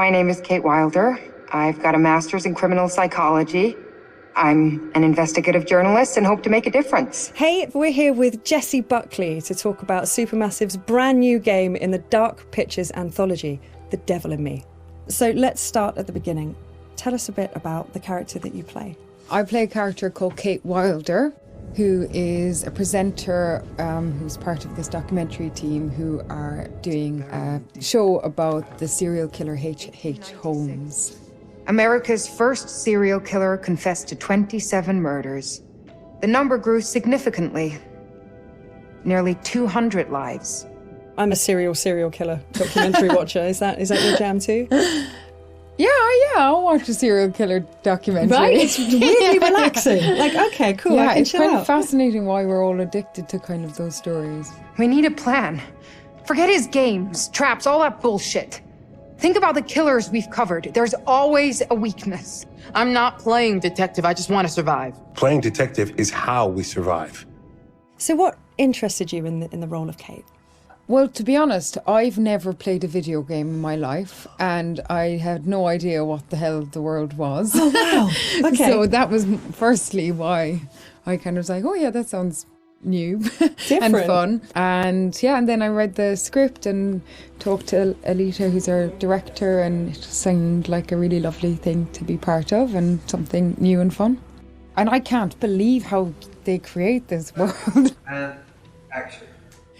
My name is Kate Wilder. I've got a master's in criminal psychology. I'm an investigative journalist and hope to make a difference. Hey, we're here with Jessie Buckley to talk about Supermassive's brand new game in the Dark Pictures Anthology, The Devil in Me. So let's start at the beginning. Tell us a bit about the character that you play. I play a character called Kate Wilder, who is a presenter who's part of this documentary team who are doing a show about the serial killer H.H. Holmes. America's first serial killer confessed to 27 murders. The number grew significantly. Nearly 200 lives. I'm a serial killer documentary watcher. Is that your jam too? Yeah, I'll watch a serial killer documentary. Right? It's really relaxing. Like, okay, cool, yeah, I can it's chill kind out. of fascinating why we're all addicted to kind of those stories. We need a plan. Forget his games, traps, all that bullshit. Think about the killers we've covered. There's always a weakness. I'm not playing detective, I just want to survive. Playing detective is how we survive. So what interested you in the role of Kate? Well, to be honest, I've never played a video game in my life, and I had no idea what the hell the world was. Oh, wow. Okay. So that was firstly why I kind of was like, oh yeah, that sounds new and fun. And then I read the script and talked to Alita, who's our director, and it just seemed like a really lovely thing to be part of and something new and fun. And I can't believe how they create this world. And action.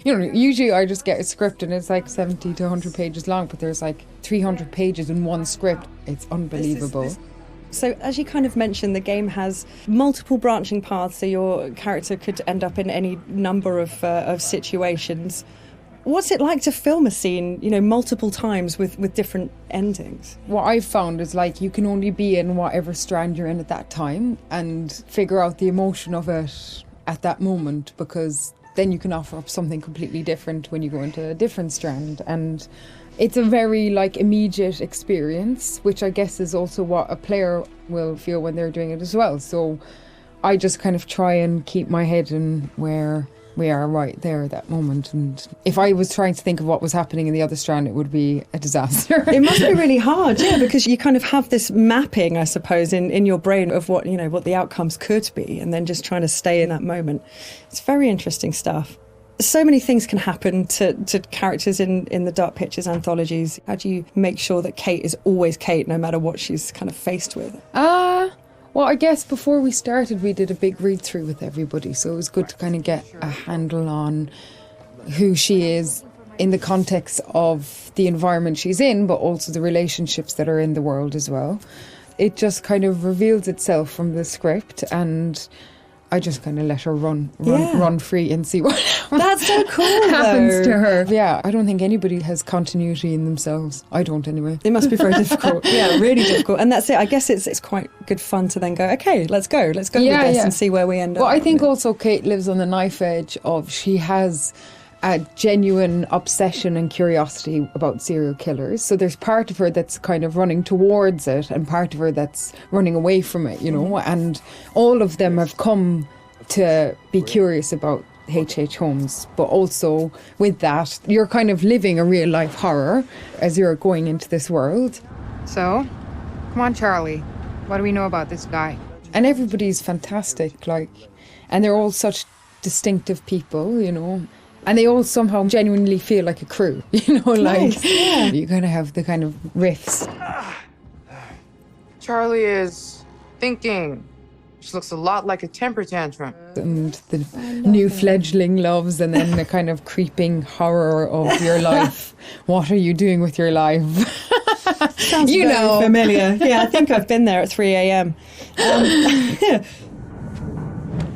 You know, usually I just get a script and it's like 70 to 100 pages long, but there's like 300 pages in one script. It's unbelievable. So as you kind of mentioned, the game has multiple branching paths, so your character could end up in any number of situations. What's it like to film a scene, multiple times with different endings? What I've found is like you can only be in whatever strand you're in at that time and figure out the emotion of it at that moment, because then you can offer up something completely different when you go into a different strand. And it's a very immediate experience, which I guess is also what a player will feel when they're doing it as well. So I just kind of try and keep my head in where we are right there at that moment. And if I was trying to think of what was happening in the other strand, it would be a disaster. It must be really hard, yeah, because you kind of have this mapping, I suppose, in your brain of what the outcomes could be, and then just trying to stay in that moment. It's very interesting stuff. So many things can happen to characters in the Dark Pictures anthologies. How do you make sure that Kate is always Kate, no matter what she's kind of faced with? Well, I guess before we started, we did a big read-through with everybody, so it was good to kind of get a handle on who she is in the context of the environment she's in, but also the relationships that are in the world as well. It just kind of reveals itself from the script, and I just kind of let her run free and see what That's so cool, happens to her. Yeah, I don't think anybody has continuity in themselves. I don't anyway. It must be very difficult. Yeah, really difficult. And that's it. I guess it's quite good fun to then go, okay, let's go with this and see where we end up. Well, I think also Kate lives on the knife edge of she has a genuine obsession and curiosity about serial killers. So there's part of her that's kind of running towards it and part of her that's running away from it, and all of them have come to be curious about H.H. Holmes, but also with that, you're kind of living a real life horror as you're going into this world. So, come on, Charlie. What do we know about this guy? And everybody's fantastic, and they're all such distinctive people, and they all somehow genuinely feel like a crew, Nice, yeah. You kind of have the kind of riffs. Charlie is thinking. She looks a lot like a temper tantrum. And the new fledgling loves, and then the kind of creeping horror of your life. What are you doing with your life? Sounds very familiar. Yeah, I think I've been there at 3 a.m.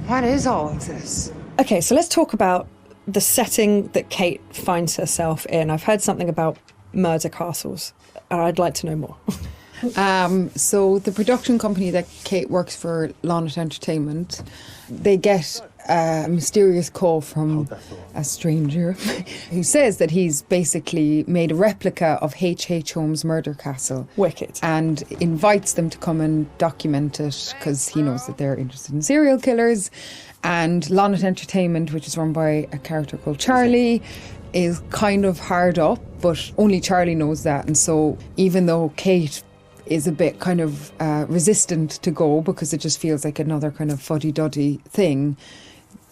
What is all of this? Okay, so let's talk about the setting that Kate finds herself in. I've heard something about murder castles, and I'd like to know more. So the production company that Kate works for, Lonnet Entertainment, they get a mysterious call from a stranger who says that he's basically made a replica of H.H. Holmes' murder castle. Wicked. And invites them to come and document it because he knows that they're interested in serial killers. And Lonnet Entertainment, which is run by a character called Charlie, is kind of hard up, but only Charlie knows that. And so even though Kate is a bit kind of resistant to go because it just feels like another kind of fuddy-duddy thing,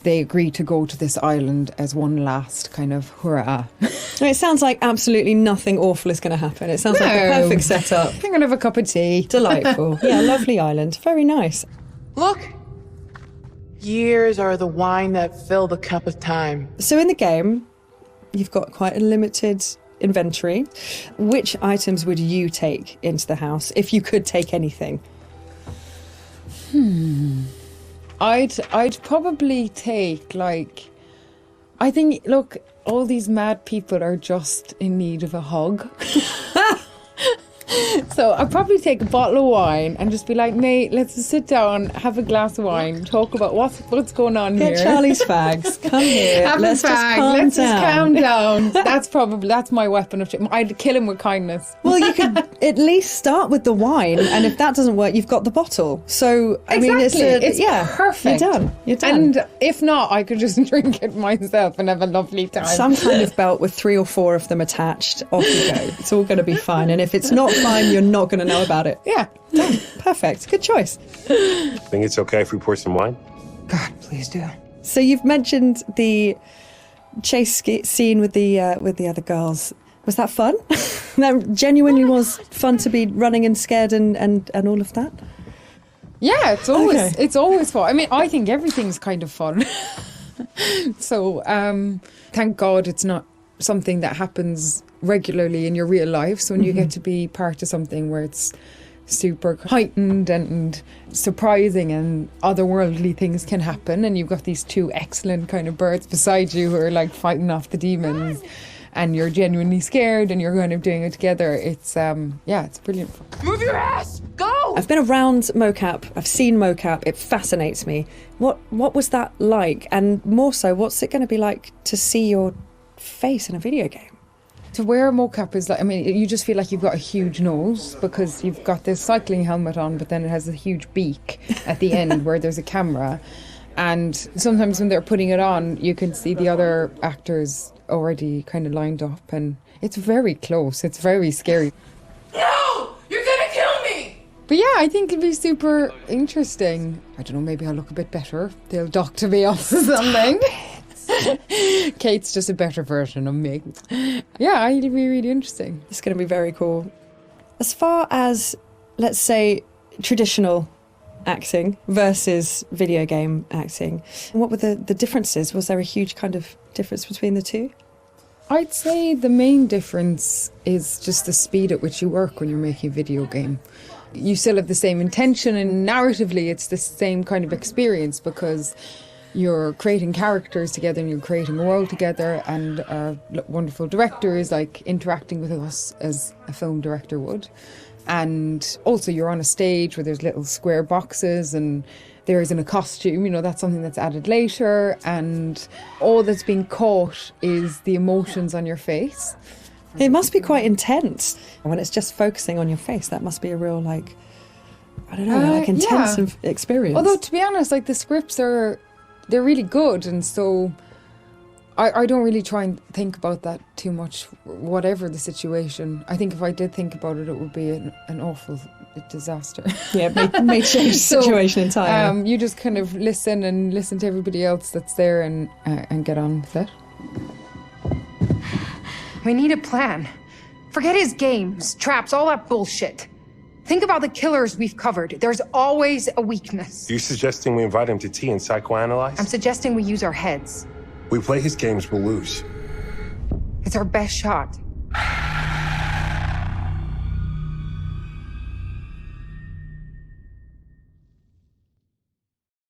they agree to go to this island as one last kind of hurrah. It sounds like absolutely nothing awful is going to happen. It sounds like a perfect setup. I'm going to have a cup of tea. Delightful. Yeah, lovely island. Very nice. Look! Years are the wine that fill the cup of time. So in the game, you've got quite a limited inventory. Which items would you take into the house if you could take anything? I'd probably take, like, I think, look, all these mad people are just in need of a hug. So I'd probably take a bottle of wine and just be like, mate, let's just sit down, have a glass of wine, talk about what's going on here. Get Charlie's fags. Come here. Have Let's a fag. just calm Let's just calm down. That's my weapon of choice. I'd kill him with kindness. Well, you could at least start with the wine, and if that doesn't work, you've got the bottle. So, I mean, it's perfect. You're done. You're done. And if not, I could just drink it myself and have a lovely time. Some kind of belt with 3 or 4 of them attached. Off you go. It's all going to be fine. And if it's not fine, you're not going to know about it. Yeah. Done. Perfect. Good choice. Think it's okay if we pour some wine? God, please do. So you've mentioned the chase scene with the other girls. Was that fun? That genuinely was fun to be running and scared and all of that? Yeah, it's always fun. I mean, I think everything's kind of fun. So thank God it's not something that happens regularly in your real life. So when you get to be part of something where it's super heightened and surprising and otherworldly things can happen, and you've got these 2 excellent kind of birds beside you who are like fighting off the demons, and you're genuinely scared and you're kind of doing it together, it's it's brilliant fun. Move your ass! Go! I've been around mocap. I've seen mocap. It fascinates me. What was that like? And more so, what's it going to be like to see your face in a video game? To wear a mocap is like, I mean, you just feel like you've got a huge nose because you've got this cycling helmet on, but then it has a huge beak at the end where there's a camera. And sometimes when they're putting it on, you can see the other actors already kind of lined up, and it's very close. It's very scary. No! You're gonna kill me! But yeah, I think it'd be super interesting. I don't know, maybe I'll look a bit better. They'll doctor me off or something. Kate's just a better version of me. Yeah, it'll be really interesting. It's going to be very cool. As far as, let's say, traditional acting versus video game acting, what were the differences? Was there a huge kind of difference between the two? I'd say the main difference is just the speed at which you work when you're making a video game. You still have the same intention, and narratively it's the same kind of experience because you're creating characters together and you're creating a world together, and our wonderful director is like interacting with us as a film director would. And also you're on a stage where there's little square boxes and there isn't a costume, that's something that's added later, and all that's being caught is the emotions on your face. It must be quite intense when it's just focusing on your face. That must be a real intense experience. Although to be honest, like the scripts they're really good, and so I don't really try and think about that too much, whatever the situation. I think if I did think about it, it would be an awful disaster. Yeah, may change the situation entirely. You just kind of listen to everybody else that's there and get on with it. We need a plan. Forget his games, traps, all that bullshit. Think about the killers we've covered. There's always a weakness. You suggesting we invite him to tea and psychoanalyze? I'm suggesting we use our heads. We play his games, we'll lose. It's our best shot.